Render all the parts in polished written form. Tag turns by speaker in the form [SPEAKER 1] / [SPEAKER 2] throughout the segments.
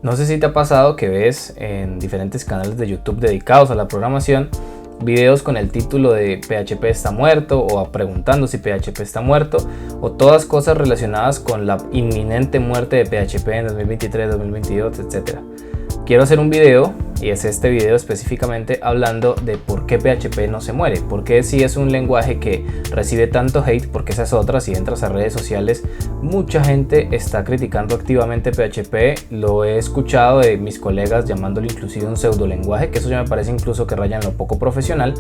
[SPEAKER 1] No sé si te ha pasado que ves en diferentes canales de YouTube dedicados a la programación videos con el título de PHP está muerto o preguntando si PHP está muerto o todas cosas relacionadas con la inminente muerte de PHP en 2023, 2022, etc. Quiero hacer un video, y es este video específicamente hablando de por qué PHP no se muere, por qué si es un lenguaje que recibe tanto hate, porque esa es otra. Si entras a redes sociales, mucha gente está criticando activamente PHP, lo he escuchado de mis colegas llamándolo inclusive un pseudo lenguaje, que eso ya me parece incluso que raya en lo poco profesional,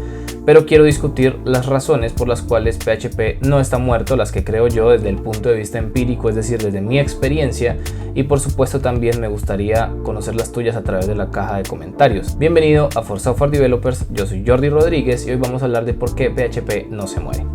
[SPEAKER 1] pero quiero discutir las razones por las cuales PHP no está muerto, las que creo yo desde el punto de vista empírico, es decir, desde mi experiencia, y por supuesto también me gustaría conocer las tuyas a través de la caja de comentarios. Bienvenido a For Software Developers, yo soy Jordi Rodríguez y hoy vamos a hablar de por qué PHP no se muere.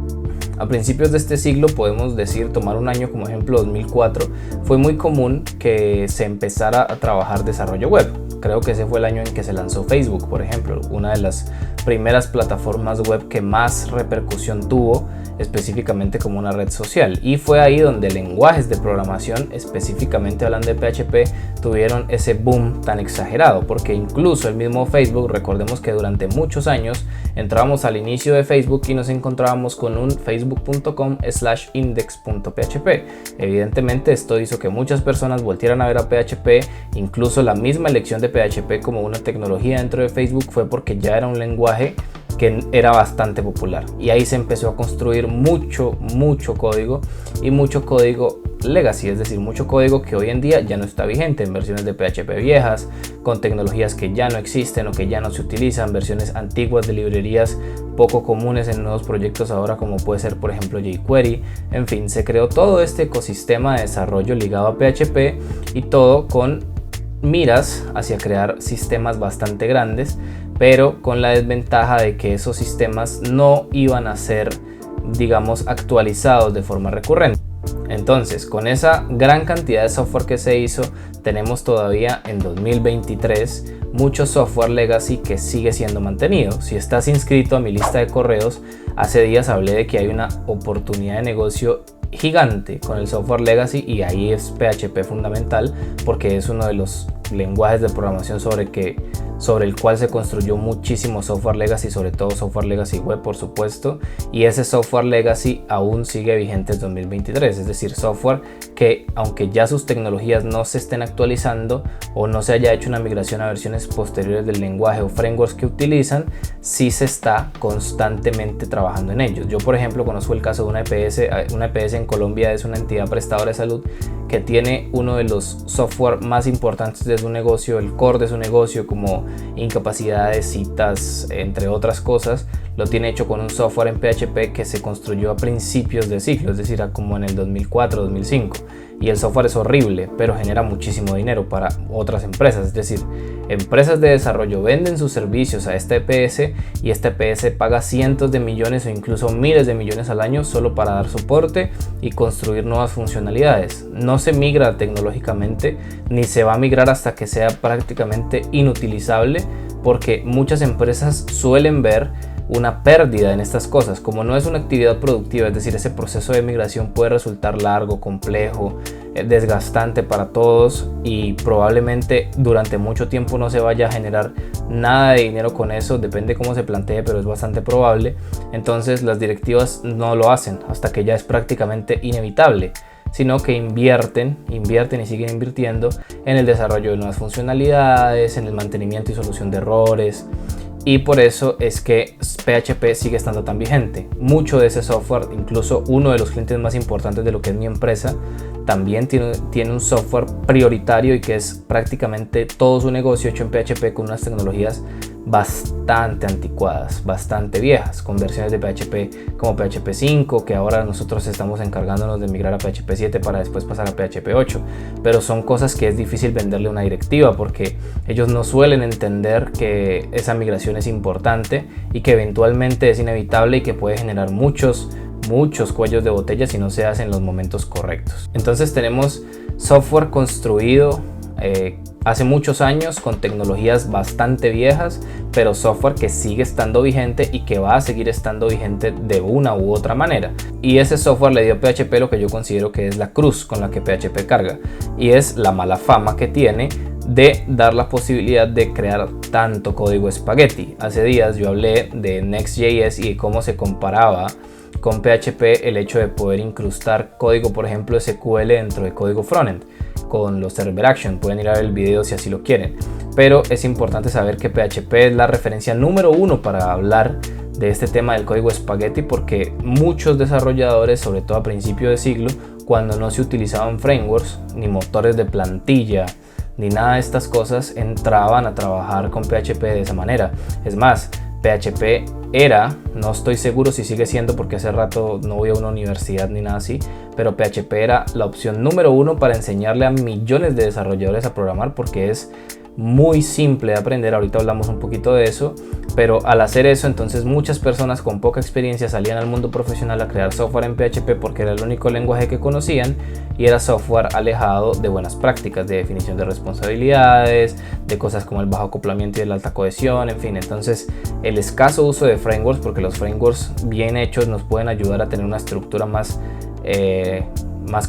[SPEAKER 1] A principios de este siglo, podemos decir, tomar un año como ejemplo 2004, fue muy común que se empezara a trabajar desarrollo web. Creo que ese fue el año en que se lanzó Facebook, por ejemplo, una de las primeras plataformas web que más repercusión tuvo, específicamente como una red social, y fue ahí donde lenguajes de programación, específicamente hablando de PHP, tuvieron ese boom tan exagerado, porque incluso el mismo Facebook, recordemos que durante muchos años entrábamos al inicio de Facebook y nos encontrábamos con un facebook.com/index.php. Evidentemente esto hizo que muchas personas voltieran a ver a PHP, incluso la misma elección de PHP como una tecnología dentro de Facebook fue porque ya era un lenguaje que era bastante popular, y ahí se empezó a construir mucho código, y mucho código legacy, es decir, mucho código que hoy en día ya no está vigente en versiones de PHP viejas, con tecnologías que ya no existen o que ya no se utilizan, versiones antiguas de librerías poco comunes en nuevos proyectos ahora, como puede ser por ejemplo jQuery. En fin, se creó todo este ecosistema de desarrollo ligado a PHP, y todo con miras hacia crear sistemas bastante grandes, pero con la desventaja de que esos sistemas no iban a ser, digamos, actualizados de forma recurrente. Entonces, con esa gran cantidad de software que se hizo, tenemos todavía en 2023 mucho software legacy que sigue siendo mantenido. Si estás inscrito a mi lista de correos, hace días hablé de que hay una oportunidad de negocio gigante con el software legacy, y ahí es PHP fundamental, porque es uno de los lenguajes de programación sobre el cual se construyó muchísimo software legacy, sobre todo software legacy web, por supuesto, y ese software legacy aún sigue vigente en 2023, es decir, software que, aunque ya sus tecnologías no se estén actualizando o no se haya hecho una migración a versiones posteriores del lenguaje o frameworks que utilizan, sí se está constantemente trabajando en ellos. Yo, por ejemplo, conozco el caso de una EPS. Una EPS en Colombia es una entidad prestadora de salud que tiene uno de los software más importantes de su negocio, el core de su negocio, como incapacidades, citas, entre otras cosas. Lo tiene hecho con un software en PHP que se construyó a principios de siglo, es decir, como en el 2004, 2005. Y el software es horrible, pero genera muchísimo dinero para otras empresas. Es decir, empresas de desarrollo venden sus servicios a esta EPS, y esta EPS paga cientos de millones o incluso miles de millones al año solo para dar soporte y construir nuevas funcionalidades. No se migra tecnológicamente, ni se va a migrar hasta que sea prácticamente inutilizable, porque muchas empresas suelen ver una pérdida en estas cosas. Como no es una actividad productiva, es decir, ese proceso de migración puede resultar largo, complejo, desgastante para todos, y probablemente durante mucho tiempo no se vaya a generar nada de dinero con eso, depende cómo se plantee, pero es bastante probable. Entonces las directivas no lo hacen hasta que ya es prácticamente inevitable, sino que invierten y siguen invirtiendo en el desarrollo de nuevas funcionalidades, en el mantenimiento y solución de errores. Y por eso es que PHP sigue estando tan vigente. Mucho de ese software, incluso uno de los clientes más importantes de lo que es mi empresa, también tiene un software prioritario, y que es prácticamente todo su negocio hecho en PHP con unas tecnologías bastante anticuadas, bastante viejas, con versiones de PHP como PHP 5, que ahora nosotros estamos encargándonos de migrar a PHP 7 para después pasar a PHP 8, pero son cosas que es difícil venderle a una directiva, porque ellos no suelen entender que esa migración es importante y que eventualmente es inevitable y que puede generar muchos cuellos de botella si no se hace en los momentos correctos. Entonces tenemos software construido hace muchos años con tecnologías bastante viejas, pero software que sigue estando vigente y que va a seguir estando vigente de una u otra manera. Y ese software le dio a PHP lo que yo considero que es la cruz con la que PHP carga, y es la mala fama que tiene de dar la posibilidad de crear tanto código espagueti. Hace días yo hablé de Next.js y de cómo se comparaba con PHP el hecho de poder incrustar código, por ejemplo SQL, dentro de código frontend con los server action. Pueden ir a ver el video si así lo quieren, pero es importante saber que PHP es la referencia número uno para hablar de este tema del código espagueti, porque muchos desarrolladores, sobre todo a principio de siglo, cuando no se utilizaban frameworks ni motores de plantilla ni nada de estas cosas, entraban a trabajar con PHP de esa manera. Es más, PHP era, no estoy seguro si sigue siendo porque hace rato no voy a una universidad ni nada así, pero PHP era la opción número uno para enseñarle a millones de desarrolladores a programar, porque es muy simple de aprender. Ahorita hablamos un poquito de eso, pero al hacer eso, entonces muchas personas con poca experiencia salían al mundo profesional a crear software en PHP porque era el único lenguaje que conocían, y era software alejado de buenas prácticas de definición de responsabilidades, de cosas como el bajo acoplamiento y la alta cohesión, en fin. Entonces el escaso uso de frameworks, porque los frameworks bien hechos nos pueden ayudar a tener una estructura más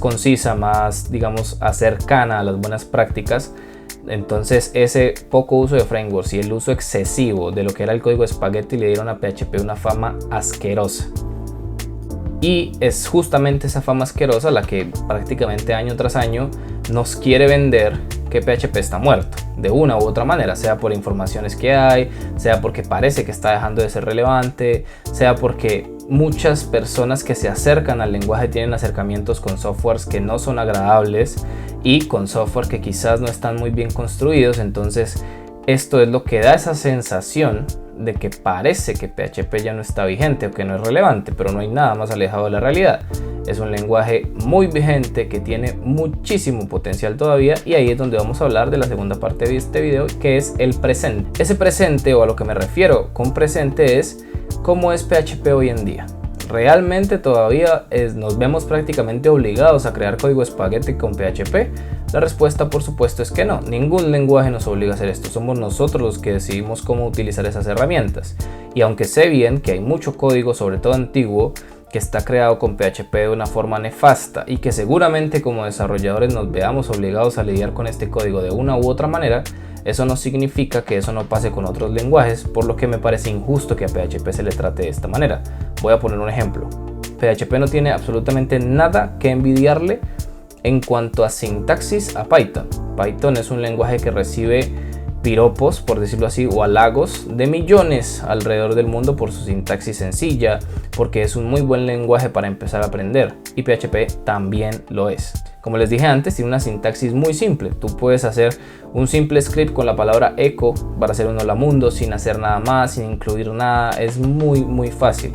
[SPEAKER 1] concisa, más, digamos, cercana a las buenas prácticas. Entonces ese poco uso de frameworks y el uso excesivo de lo que era el código espagueti le dieron a PHP una fama asquerosa. Y es justamente esa fama asquerosa la que prácticamente año tras año nos quiere vender que PHP está muerto, de una u otra manera, sea por informaciones que hay, sea porque parece que está dejando de ser relevante, sea porque muchas personas que se acercan al lenguaje tienen acercamientos con softwares que no son agradables y con software que quizás no están muy bien construidos. Entonces esto es lo que da esa sensación de que parece que PHP ya no está vigente o que no es relevante, pero no hay nada más alejado de la realidad. Es un lenguaje muy vigente que tiene muchísimo potencial todavía, y ahí es donde vamos a hablar de la segunda parte de este video, que es el presente. Ese presente, o a lo que me refiero con presente, es cómo es PHP hoy en día. ¿Realmente todavía nos vemos prácticamente obligados a crear código espagueti con PHP? La respuesta, por supuesto, es que no. Ningún lenguaje nos obliga a hacer esto. Somos nosotros los que decidimos cómo utilizar esas herramientas. Y aunque sé bien que hay mucho código, sobre todo antiguo, que está creado con PHP de una forma nefasta, y que seguramente como desarrolladores nos veamos obligados a lidiar con este código de una u otra manera, eso no significa que eso no pase con otros lenguajes, por lo que me parece injusto que a PHP se le trate de esta manera. Voy a poner un ejemplo. PHP no tiene absolutamente nada que envidiarle en cuanto a sintaxis a Python. Python es un lenguaje que recibe piropos, por decirlo así, o halagos de millones alrededor del mundo por su sintaxis sencilla, porque es un muy buen lenguaje para empezar a aprender, y PHP también lo es. Como les dije antes, tiene una sintaxis muy simple. Tú puedes hacer un simple script con la palabra echo para hacer un hola mundo sin hacer nada más, sin incluir nada. Es muy fácil.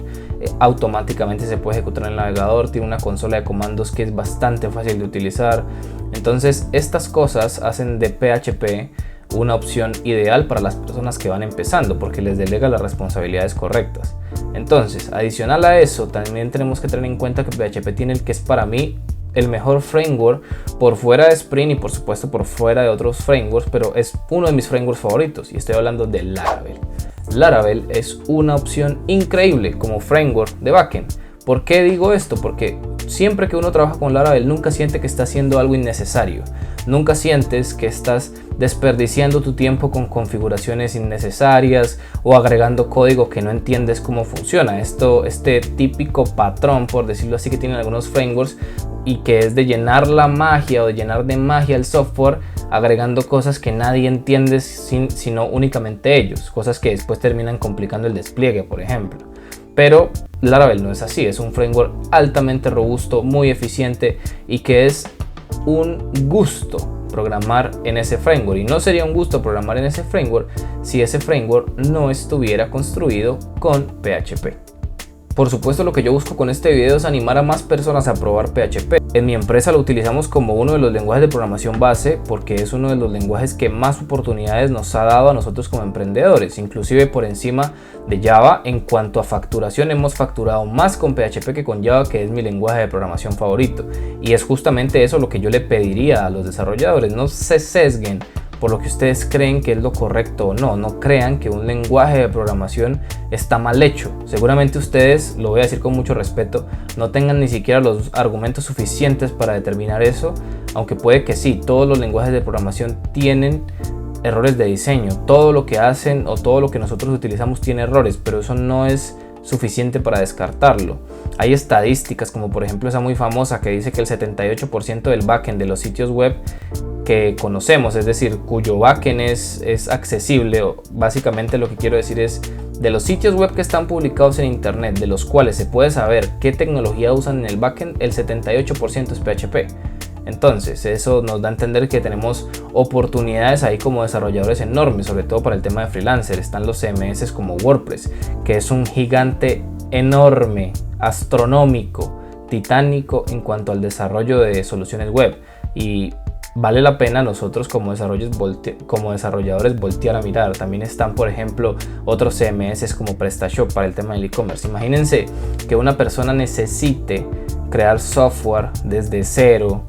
[SPEAKER 1] Automáticamente se puede ejecutar en el navegador, tiene una consola de comandos que es bastante fácil de utilizar. Entonces estas cosas hacen de PHP una opción ideal para las personas que van empezando, porque les delega las responsabilidades correctas. Entonces, adicional a eso, también tenemos que tener en cuenta que PHP tiene el que es para mí el mejor framework por fuera de Spring y por supuesto por fuera de otros frameworks, pero es uno de mis frameworks favoritos, y estoy hablando de Laravel. Laravel es una opción increíble como framework de backend. ¿Por qué digo esto? Porque siempre que uno trabaja con Laravel nunca siente que está haciendo algo innecesario. Nunca sientes que estás desperdiciando tu tiempo con configuraciones innecesarias o agregando código que no entiendes cómo funciona. Este típico patrón, por decirlo así, que tienen algunos frameworks, y que es de llenar la magia o de llenar de magia el software agregando cosas que nadie entiende sino únicamente ellos. Cosas que después terminan complicando el despliegue, por ejemplo. Pero Laravel no es así, es un framework altamente robusto, muy eficiente, y que es un gusto programar en ese framework. Y no sería un gusto programar en ese framework si ese framework no estuviera construido con PHP. Por supuesto, lo que yo busco con este video es animar a más personas a probar PHP. En mi empresa lo utilizamos como uno de los lenguajes de programación base, porque es uno de los lenguajes que más oportunidades nos ha dado a nosotros como emprendedores, inclusive por encima de Java. En cuanto a facturación, hemos facturado más con PHP que con Java, que es mi lenguaje de programación favorito. Y es justamente eso lo que yo le pediría a los desarrolladores: no se sesguen por lo que ustedes creen que es lo correcto o no. No crean que un lenguaje de programación está mal hecho. Seguramente ustedes, lo voy a decir con mucho respeto, no tengan ni siquiera los argumentos suficientes para determinar eso, aunque puede que sí, todos los lenguajes de programación tienen errores de diseño. Todo lo que hacen o todo lo que nosotros utilizamos tiene errores, pero eso no es suficiente para descartarlo. Hay estadísticas como por ejemplo esa muy famosa que dice que el 78% del backend de los sitios web que conocemos, es decir, cuyo backend es accesible, o básicamente lo que quiero decir es de los sitios web que están publicados en internet, de los cuales se puede saber qué tecnología usan en el backend, el 78% es PHP. Entonces eso nos da a entender que tenemos oportunidades ahí como desarrolladores enormes, sobre todo para el tema de freelancer. Están los CMS como WordPress, que es un gigante enorme, astronómico, titánico en cuanto al desarrollo de soluciones web, y vale la pena nosotros como desarrolladores voltear a mirar. También están por ejemplo otros CMS como PrestaShop para el tema del e-commerce. Imagínense que una persona necesite crear software desde cero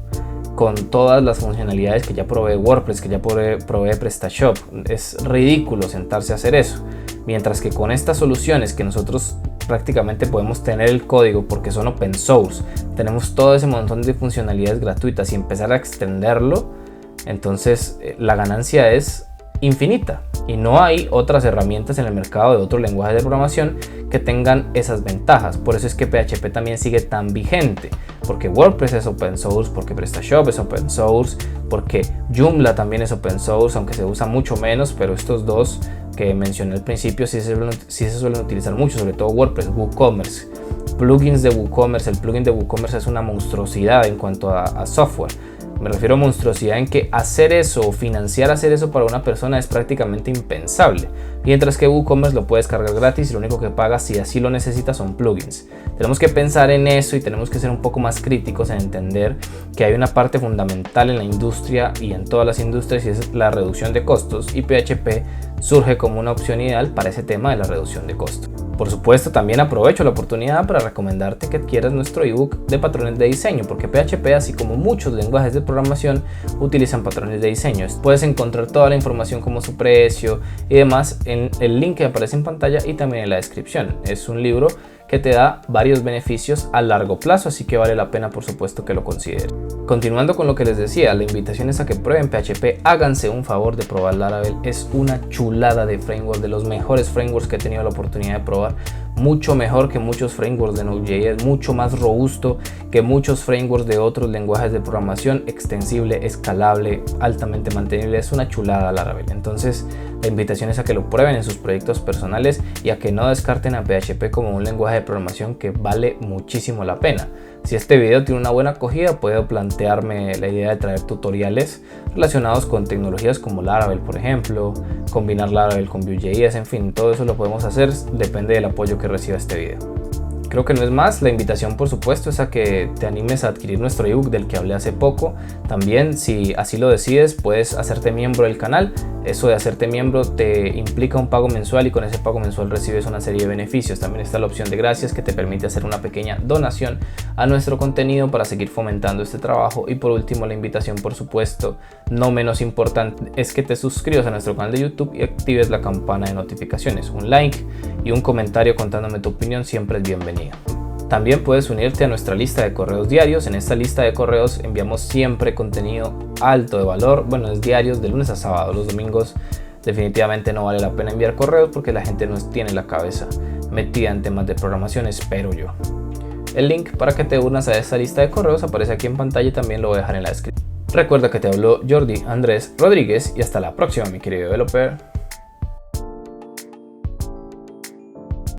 [SPEAKER 1] con todas las funcionalidades que ya provee WordPress, que ya provee PrestaShop. Es ridículo sentarse a hacer eso. Mientras que con estas soluciones que nosotros prácticamente podemos tener el código porque son open source, tenemos todo ese montón de funcionalidades gratuitas y empezar a extenderlo, entonces la ganancia es infinita. Y no hay otras herramientas en el mercado de otros lenguajes de programación que tengan esas ventajas. Por eso es que PHP también sigue tan vigente, porque WordPress es open source, porque PrestaShop es open source, porque Joomla también es open source, aunque se usa mucho menos, pero estos dos que mencioné al principio sí se suelen utilizar mucho, sobre todo WordPress, WooCommerce, plugins de WooCommerce. El plugin de WooCommerce es una monstruosidad en cuanto a software. Me refiero a monstruosidad en que hacer eso o financiar hacer eso para una persona es prácticamente impensable. Mientras que WooCommerce lo puedes cargar gratis y lo único que pagas si así lo necesitas son plugins. Tenemos que pensar en eso y tenemos que ser un poco más críticos en entender que hay una parte fundamental en la industria y en todas las industrias, y es la reducción de costos, y PHP surge como una opción ideal para ese tema de la reducción de costos. Por supuesto, también aprovecho la oportunidad para recomendarte que adquieras nuestro ebook de patrones de diseño, porque PHP, así como muchos lenguajes de programación, utilizan patrones de diseño. Puedes encontrar toda la información como su precio y demás en el link que aparece en pantalla y también en la descripción. Es un libro que te da varios beneficios a largo plazo, así que vale la pena por supuesto que lo consideres. Continuando con lo que les decía, la invitación es a que prueben PHP, háganse un favor de probar Laravel. Es una chulada de framework, de los mejores frameworks que he tenido la oportunidad de probar, mucho mejor que muchos frameworks de Node.js, mucho más robusto que muchos frameworks de otros lenguajes de programación, extensible, escalable, altamente mantenible. Es una chulada Laravel. Entonces la invitación es a que lo prueben en sus proyectos personales y a que no descarten a PHP como un lenguaje de programación que vale muchísimo la pena. Si este video tiene una buena acogida, puedo plantearme la idea de traer tutoriales relacionados con tecnologías como Laravel, por ejemplo, combinar Laravel con Vue.js, en fin, todo eso lo podemos hacer, depende del apoyo que reciba este video. Creo que no es más. La invitación por supuesto es a que te animes a adquirir nuestro ebook del que hablé hace poco. También, si así lo decides, puedes hacerte miembro del canal. Eso de hacerte miembro te implica un pago mensual y con ese pago mensual recibes una serie de beneficios. También está la opción de gracias, que te permite hacer una pequeña donación a nuestro contenido para seguir fomentando este trabajo. Y por último, la invitación por supuesto, no menos importante, es que te suscribas a nuestro canal de YouTube y actives la campana de notificaciones. Un like y un comentario contándome tu opinión siempre es bienvenido. También puedes unirte a nuestra lista de correos diarios. En esta lista de correos enviamos siempre contenido alto de valor. Bueno, es diarios de lunes a sábado. Los domingos definitivamente no vale la pena enviar correos porque la gente no tiene la cabeza metida en temas de programación, espero yo. El link para que te unas a esta lista de correos aparece aquí en pantalla y también lo voy a dejar en la descripción. Recuerda que te habló Jordi Andrés Rodríguez y hasta la próxima, mi querido developer.